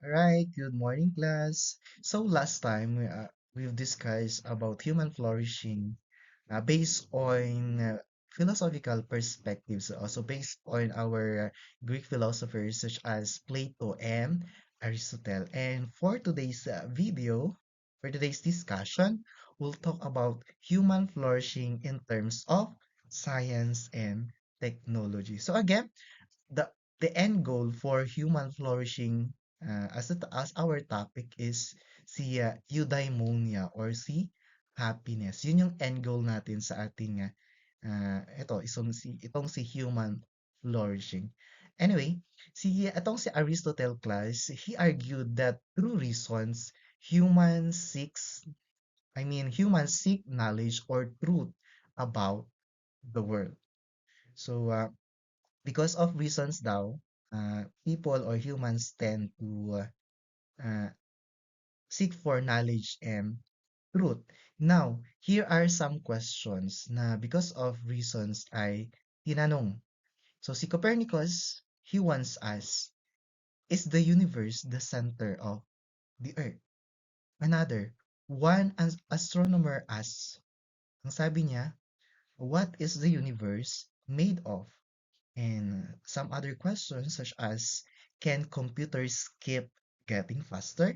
All right, good morning, class. So last time we've discussed about human flourishing based on philosophical perspectives, also based on our Greek philosophers such as Plato and Aristotle. And for today's video, for today's discussion, we'll talk about human flourishing in terms of science and technology. So again, the the end goal for human flourishing as our topic is si eudaimonia or si happiness. Yun yung end goal natin sa ating itong si human flourishing. Anyway, itong si Aristotle class, he argued that through reasons humans seek knowledge or truth about the world. So because of reasons daw, people or humans tend to uh, seek for knowledge and truth. Now, here are some questions na because of reasons ay tinanong. So si Copernicus, he wants us, is the universe the center of the earth? Another, one astronomer asks, ang sabi niya, what is the universe made of? And some other questions such as, can computers keep getting faster?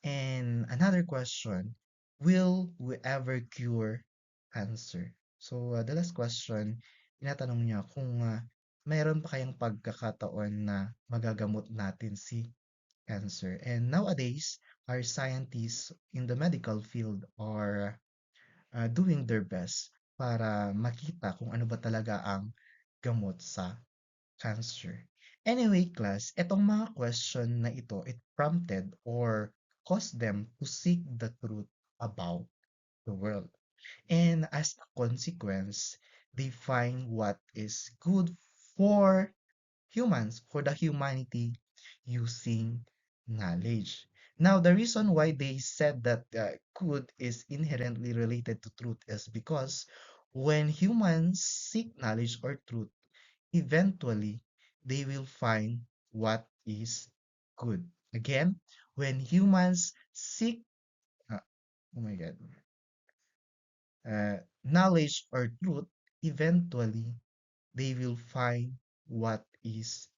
And another question, will we ever cure cancer? So the last question, tinatanong niya kung mayroon pa kayang pagkakataon na magagamot natin si cancer. And nowadays, our scientists in the medical field are doing their best para makita kung ano ba talaga ang gamot sa cancer. Anyway, class, etong mga question na ito, it prompted or caused them to seek the truth about the world. And as a consequence, they find what is good for humans, for the humanity using knowledge. Now, the reason why they said that good is inherently related to truth is because when humans seek knowledge or truth, eventually they will find what is good. Again, when humans seek, uh, oh my God, knowledge or truth, eventually they will find what is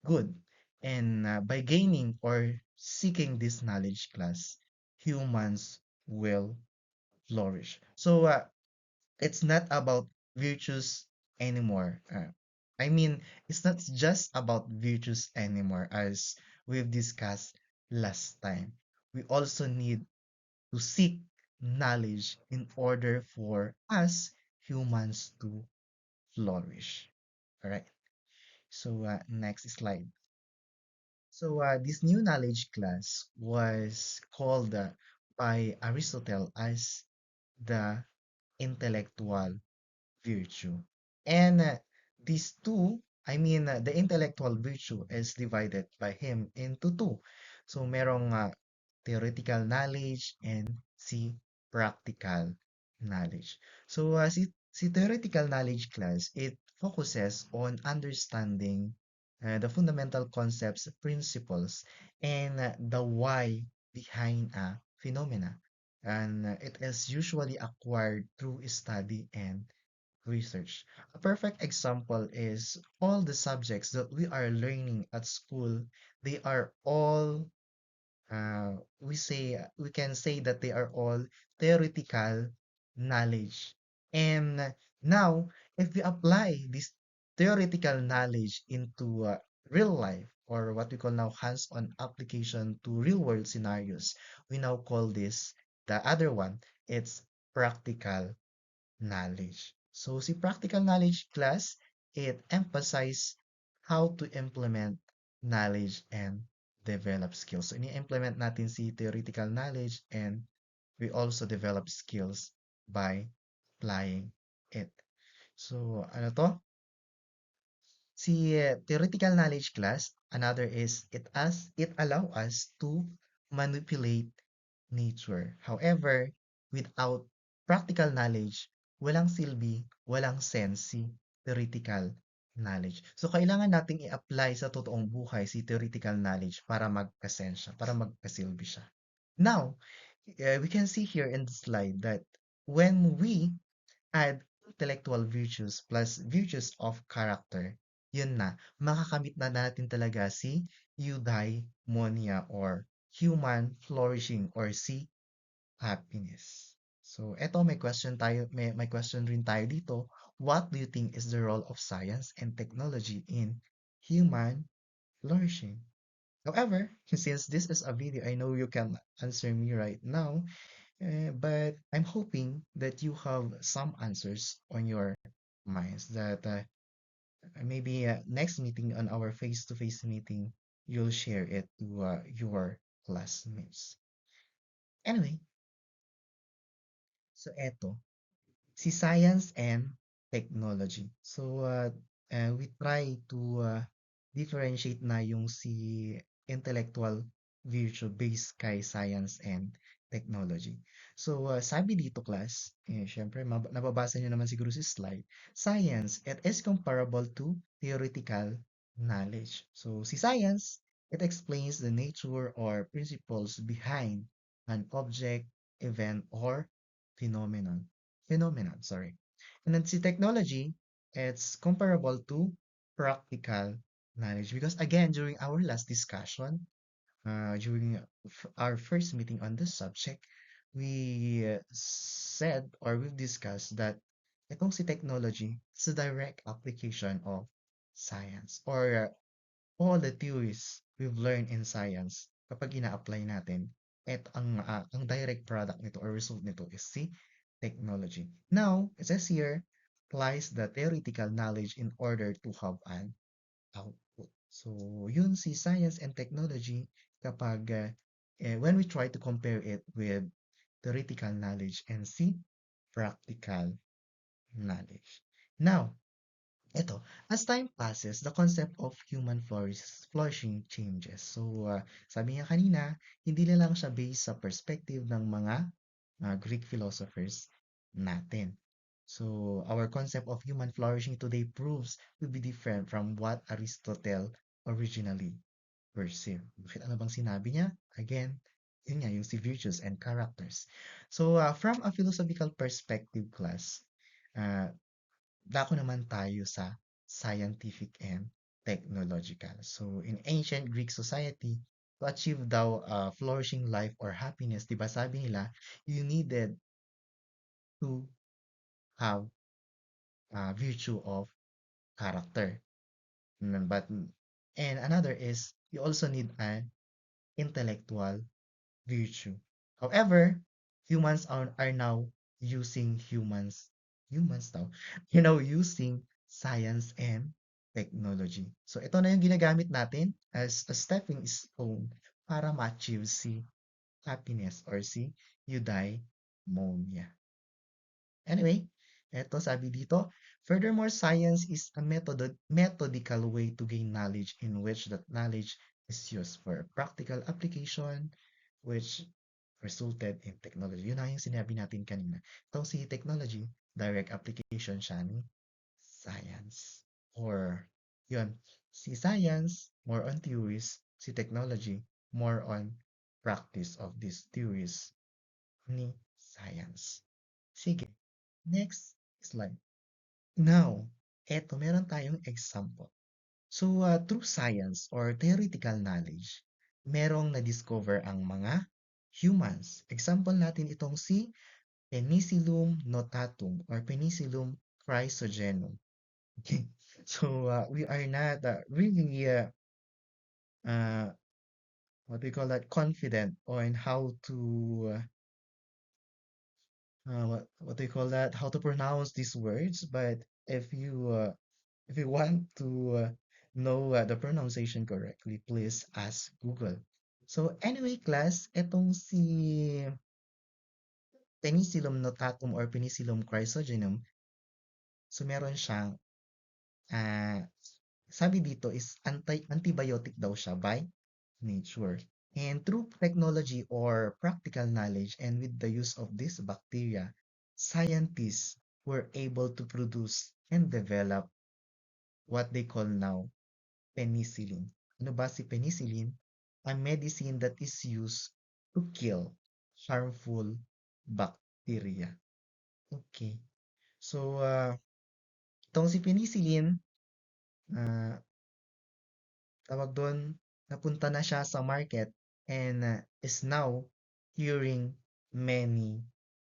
good. And by gaining or seeking this knowledge class, humans will flourish. So it's not about virtues anymore. I mean, it's not just about virtues anymore, as we've discussed last time. We also need to seek knowledge in order for us humans to flourish. All right. So next slide. So this new knowledge class was called by Aristotle as the intellectual virtue. And these two, the intellectual virtue is divided by him into two. So merong theoretical knowledge and si practical knowledge. So si theoretical knowledge class, it focuses on understanding the fundamental concepts, principles, and the why behind a phenomena. And it is usually acquired through study and research. A perfect example is all the subjects that we are learning at school, they are all we can say that they are all theoretical knowledge. And now, if we apply this theoretical knowledge into real life, or what we call now hands-on application to real-world scenarios, we now call this the other one. It's practical knowledge. So, si practical knowledge class, it emphasizes how to implement knowledge and develop skills. So, ini-implement natin si theoretical knowledge and we also develop skills by applying it. So, ano to? Si theoretical knowledge class, another is it allow us to manipulate nature. However, without practical knowledge, walang silbi, walang sense si theoretical knowledge. So, kailangan nating i-apply sa totoong buhay si theoretical knowledge para magkasensya, para magkasilbi siya. Now, we can see here in the slide that when we add intellectual virtues plus virtues of character, yun na, makakamit na natin talaga si eudaimonia or human flourishing or si happiness. So, eto may question rin tayo dito. What do you think is the role of science and technology in human flourishing? However, since this is a video, I know you can answer me right now, but I'm hoping that you have some answers on your minds that maybe next meeting on our face-to-face meeting, you'll share it to your classmates. Anyway, so eto, si science and technology. So, we try to differentiate na yung si intellectual virtue based kay science and technology. So, sabi dito class, syempre nababasa niyo naman siguro si slide, science, it is comparable to theoretical knowledge. So, si science, it explains the nature or principles behind an object, event, or phenomenon, sorry. And then see technology, it's comparable to practical knowledge because again, during our last discussion, during our first meeting on this subject, we said or we've discussed that itong si technology is a direct application of science or all the theories we've learned in science kapag ina-apply natin at ang direct product nito or result nito is si technology. Now, it says here, applies the theoretical knowledge in order to have an output. So, yun si science and technology kapag when we try to compare it with theoretical knowledge and si practical knowledge. Now, eto, as time passes, the concept of flourishing changes. So, sabi niya kanina, hindi na lang siya based sa perspective ng mga Greek philosophers natin. So, our concept of human flourishing today proves to be different from what Aristotle originally perceived. Bakit ano bang sinabi niya? Again, yun nga, yung si virtues and characters. So, from a philosophical perspective class, uh, dako naman tayo sa scientific and technological. So, in ancient Greek society, to achieve daw flourishing life or happiness, di ba sabi nila, you needed to have a virtue of character. But, and another is, you also need an intellectual virtue. However, humans are now using humans now, using science and technology. So ito na yung ginagamit natin as a stepping stone para ma-achieve si happiness or si eudaimonia. Anyway, eto sabi dito, furthermore, science is a methodical way to gain knowledge in which that knowledge is used for practical application, which resulted in technology. Yun na yung sinabi natin kanina. Itong si technology, direct application siya ni science. Or, yun, si science, more on theories, si technology, more on practice of these theories ni science. Sige, next slide. Now, eto, meron tayong example. So, through science or theoretical knowledge, merong na-discover ang mga humans. Example natin itong si Penicillium notatum or Penicillium chrysogenum. Okay. So, we are not really, uh, what we call that, confident on how to, what do you call that, how to pronounce these words. But if you want to know the pronunciation correctly, please ask Google. So anyway, class, etong si Penicillium notatum or Penicillium chrysogenum, so meron siyang, ah, sabi dito is antibiotic daw siya by nature. And through technology or practical knowledge and with the use of this bacteria, scientists were able to produce and develop what they call now penicillin. Ano ba si penicillin? A medicine that is used to kill harmful bacteria. Okay. So, itong si penicillin, ah, tawag doon, napunta na siya sa market and is now curing many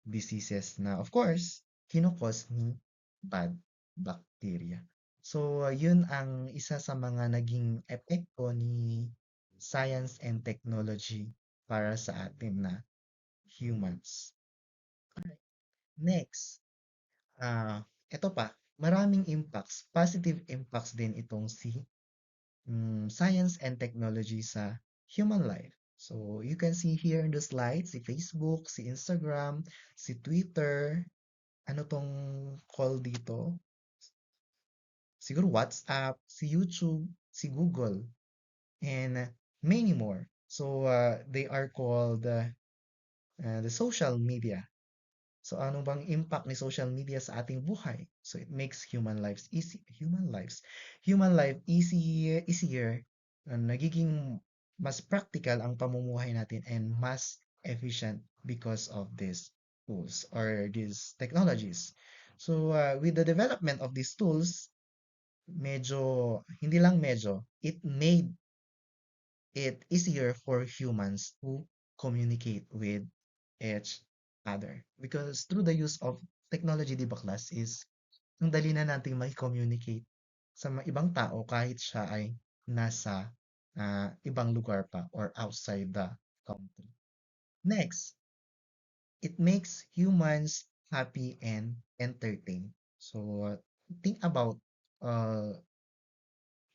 diseases na of course, kinukos ni bad bacteria. So, yun ang isa sa mga naging epekto ni science and technology para sa atin na humans. Next, ito pa, maraming impacts, positive impacts din itong si science and technology sa human life. So, you can see here in the slide, si Facebook, si Instagram, si Twitter, ano tong call dito? Siguro WhatsApp, si YouTube, si Google, and many more. So, they are called the social media. So, ano bang impact ni social media sa ating buhay? So, it makes human life easier, nagiging mas practical ang pamumuhay natin and mas efficient because of these tools or these technologies. So, with the development of these tools, hindi lang medyo, it made it easier for humans to communicate with each other. Because through the use of technology, di ba class, is ang dali na nating communicate sa mga ibang tao kahit siya ay nasa ibang lugar pa or outside the country. Next, it makes humans happy and entertained. So, think about uh,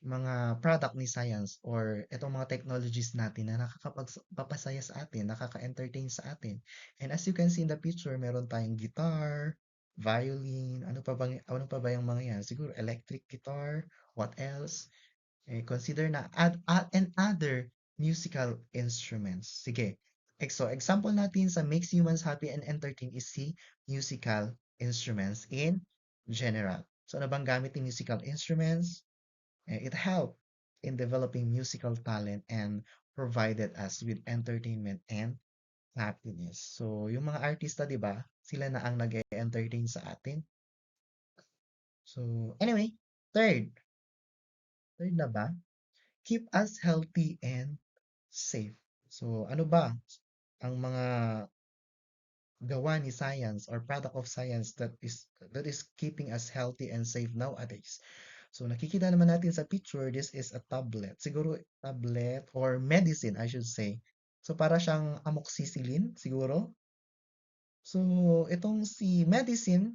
mga product ni science or itong mga technologies natin na nakakapagpapasaya sa atin, nakaka-entertain sa atin. And as you can see in the picture, meron tayong guitar, violin, ano pa ba yung mga yan? Siguro electric guitar, what else? Consider na and other musical instruments. Sige. So, example natin sa makes humans happy and entertained is si musical instruments in general. So, ano bang gamit ng musical instruments? It helped in developing musical talent and provided us with entertainment and happiness. So, yung mga artista, di ba? Sila na ang nag-entertain sa atin. So, anyway, third. Third na ba? Keep us healthy and safe. So, ano ba ang mga gawa ni science or product of science that is keeping us healthy and safe nowadays? So nakikita naman natin sa picture, this is a tablet. Siguro tablet or medicine, I should say. So para siyang amoxicillin, siguro. So itong si medicine,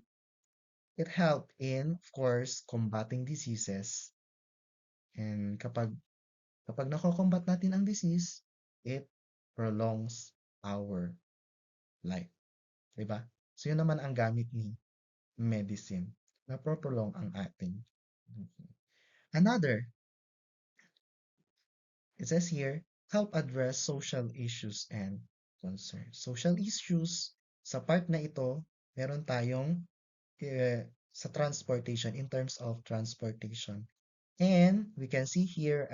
it help in, of course, combating diseases. And kapag nako-combat natin ang disease, it prolongs our life. Diba? So yun naman ang gamit ni medicine. Na prolong ang ating. Another, it says here, help address social issues and concerns. Social issues, sa part na ito, meron tayong sa transportation, in terms of transportation. And we can see here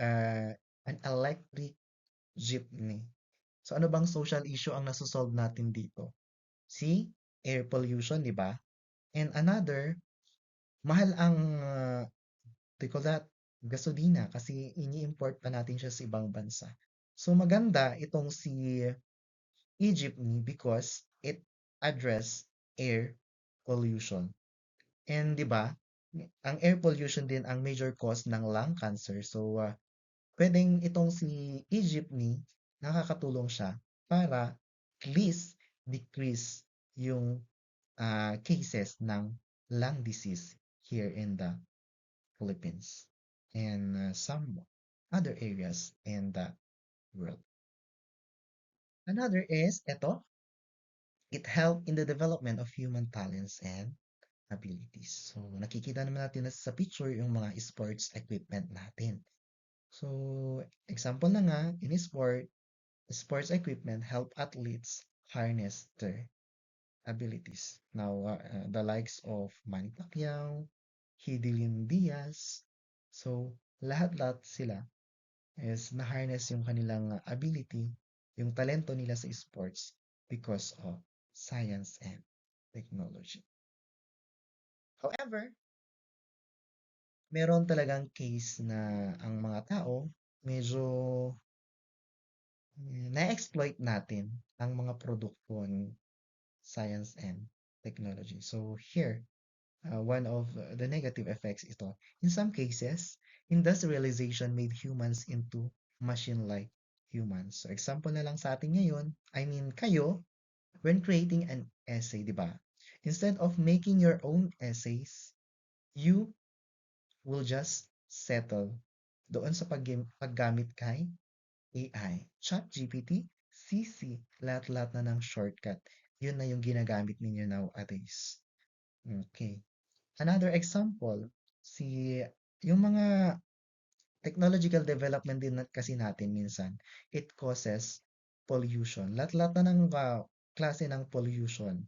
an electric jeepney. So ano bang social issue ang nasosolve natin dito? Si air pollution, di ba? And another, mahal ang they call that gasolina kasi ini-import pa natin siya sa ibang bansa. So maganda itong si e-jeepney because it address air pollution. And 'di ba, ang air pollution din ang major cause ng lung cancer. So pwedeng itong si e-jeepney nakakatulong siya para at least decrease yung cases ng lung disease here in the Philippines and some other areas in the world. Another is ito, it helped in the development of human talents and abilities. So, nakikita naman natin na sa picture yung mga sports equipment natin. So, example na nga, in sports equipment help athletes harness their abilities. Now, the likes of Manny Pacquiao, Hidilyn Diaz, So, lahat-lahat sila is na-harness yung kanilang ability, yung talento nila sa sports because of science and technology. However, meron talagang case na ang mga tao medyo na-exploit natin ang mga produkto ng science and technology. So here, one of the negative effects ito. In some cases, industrialization made humans into machine-like humans. So example na lang sa atin ngayon, I mean kayo, when creating an essay, di ba? Instead of making your own essays, you will just settle doon sa paggamit kay AI. ChatGPT, CC, lahat-lahat na ng shortcut. Yun na yung ginagamit ninyo nowadays. Okay. Another example, si yung mga technological development din kasi natin minsan, it causes pollution. Lahat-lahat na ng klase ng pollution.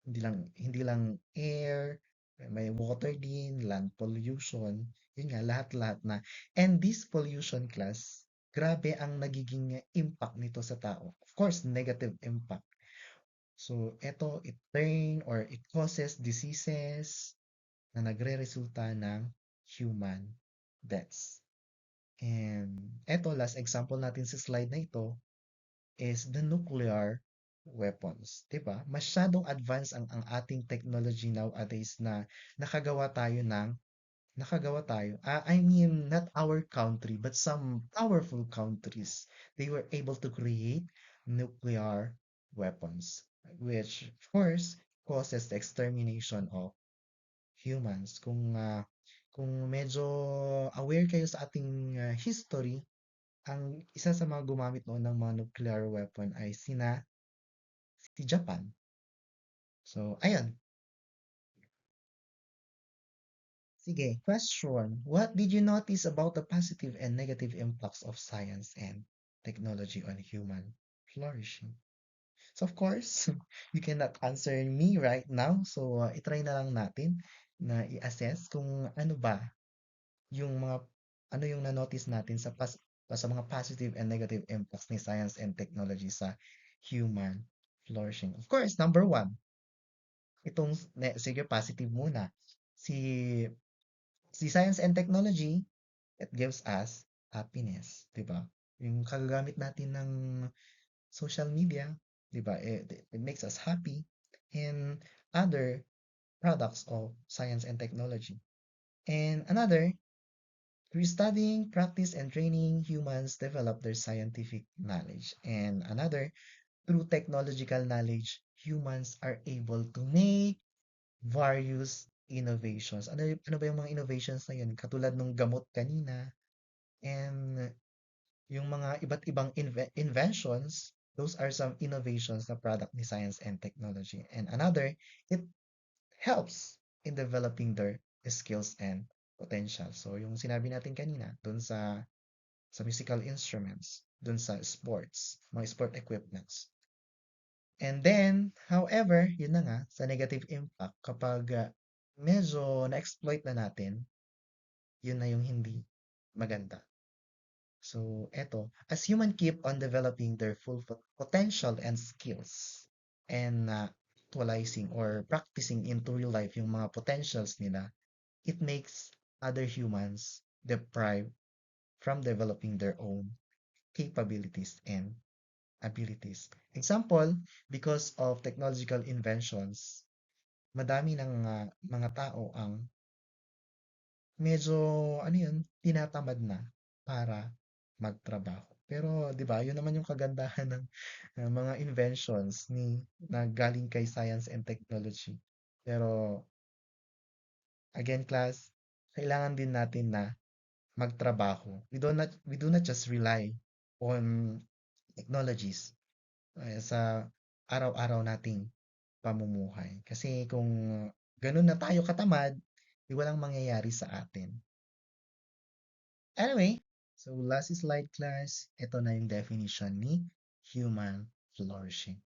Hindi lang air, may water din, land pollution, yun nga, lahat-lahat na. And this pollution class, grabe ang nagiging impact nito sa tao. Of course, negative impact. So, it turn or it causes diseases na nagre-resulta ng human deaths. And last example natin sa slide na ito is the nuclear weapons, 'di ba? Masyadong advanced ang ating technology nowadays na nakagawa tayo ng I mean not our country but some powerful countries. They were able to create nuclear weapons which of course causes the extermination of humans. Kung medyo aware kayo sa ating history, ang isa sa mga gumamit noon ng mga nuclear weapon ay si Japan. So, ayun. Sige, question. What did you notice about the positive and negative impacts of science and technology on human flourishing? So, of course, you cannot answer me right now. So, itry na lang natin na i-assess kung ano ba yung mga ano yung na-notice natin sa mga positive and negative impacts ni science and technology sa human flourishing. Of course, number one, sige, positive muna. Si, si science and technology, it gives us happiness, di ba? Yung kagagamit natin ng social media, di ba? It makes us happy and other products of science and technology. And another, through studying, practice, and training, humans develop their scientific knowledge. And another, through technological knowledge, humans are able to make various innovations. Ano ba yung mga innovations na yun? Katulad ng gamot kanina and yung mga iba't ibang inventions, those are some innovations na product ni science and technology. And another, it helps in developing their skills and potential. So yung sinabi natin kanina, dun sa musical instruments, dun sa sports, mga sport equipments. And then, however, yun na nga, sa negative impact, kapag medyo na-exploit na natin, yun na yung hindi maganda. So, eto, as human keep on developing their full potential and skills and actualizing or practicing into real life yung mga potentials nila, it makes other humans deprived from developing their own capabilities and abilities. Example, because of technological inventions, madami ng mga tao ang medyo, ano yun, tinatamad na para magtrabaho. Pero, di ba, yun naman yung kagandahan ng mga inventions na galing kay science and technology. Pero, again, class, kailangan din natin na magtrabaho. We do not just rely on technologies sa araw-araw nating pamumuhay. Kasi kung ganun na tayo katamad, walang mangyayari sa atin. Anyway, so last slide class, ito na yung definition ni human flourishing.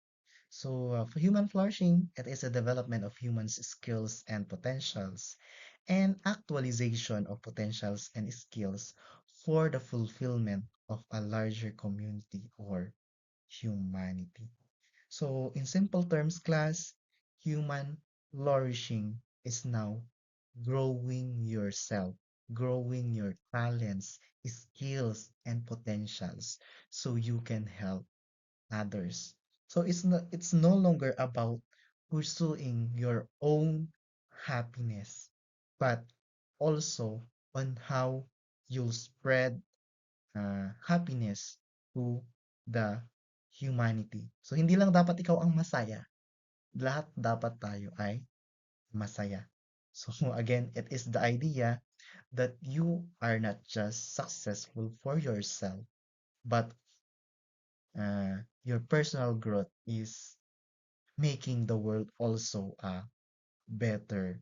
So for human flourishing, it is a development of humans' skills and potentials and actualization of potentials and skills for the fulfillment of a larger community or humanity. So, in simple terms, class, human flourishing is now growing yourself, growing your talents, skills, and potentials so you can help others. So it's no longer about pursuing your own happiness, but also on how you'll spread happiness to the humanity. So hindi lang dapat ikaw ang masaya, lahat dapat tayo ay masaya. So again, it is the idea that you are not just successful for yourself, but your personal growth is making the world also a better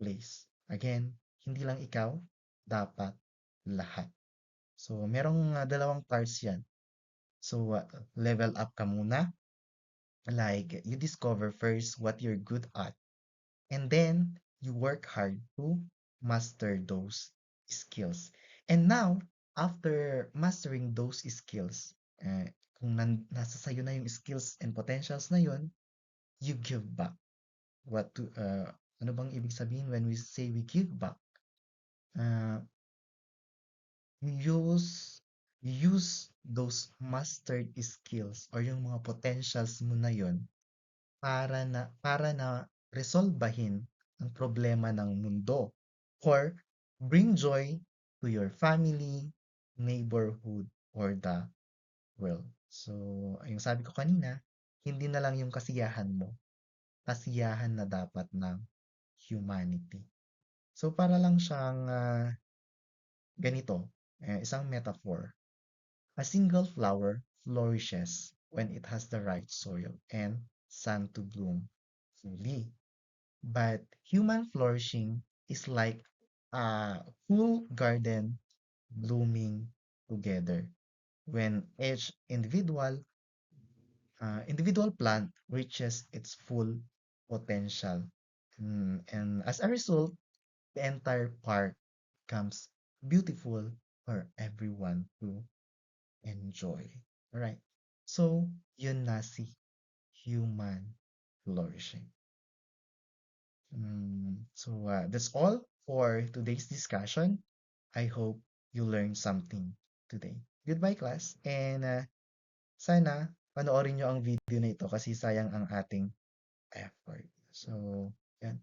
place. Again, hindi lang ikaw, dapat lahat. So, merong dalawang parts yan. So, level up ka muna. Like, you discover first what you're good at. And then, you work hard to master those skills. And now, after mastering those skills, kung nasa sayo na yung skills and potentials na yun, you give back. Ano bang ibig sabihin when we say we give back? Uh, you use those mastered skills or yung mga potentials mo na yun para na resolbahin ang problema ng mundo or bring joy to your family, neighborhood, or the world. So, yung sabi ko kanina, hindi na lang yung kasiyahan mo, kasiyahan na dapat ng humanity. So, para lang siyang ganito, isang metaphor. A single flower flourishes when it has the right soil and sun to bloom fully. But human flourishing is like a full garden blooming together. When each individual plant reaches its full potential. And as a result, the entire park becomes beautiful for everyone to enjoy. Alright. So, yun na si human flourishing. So, that's all for today's discussion. I hope you learned something today. Goodbye, class. And sana panoorin nyo ang video na ito kasi sayang ang ating effort. So, yan.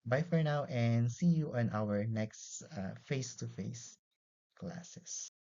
Bye for now and see you on our next face-to-face classes.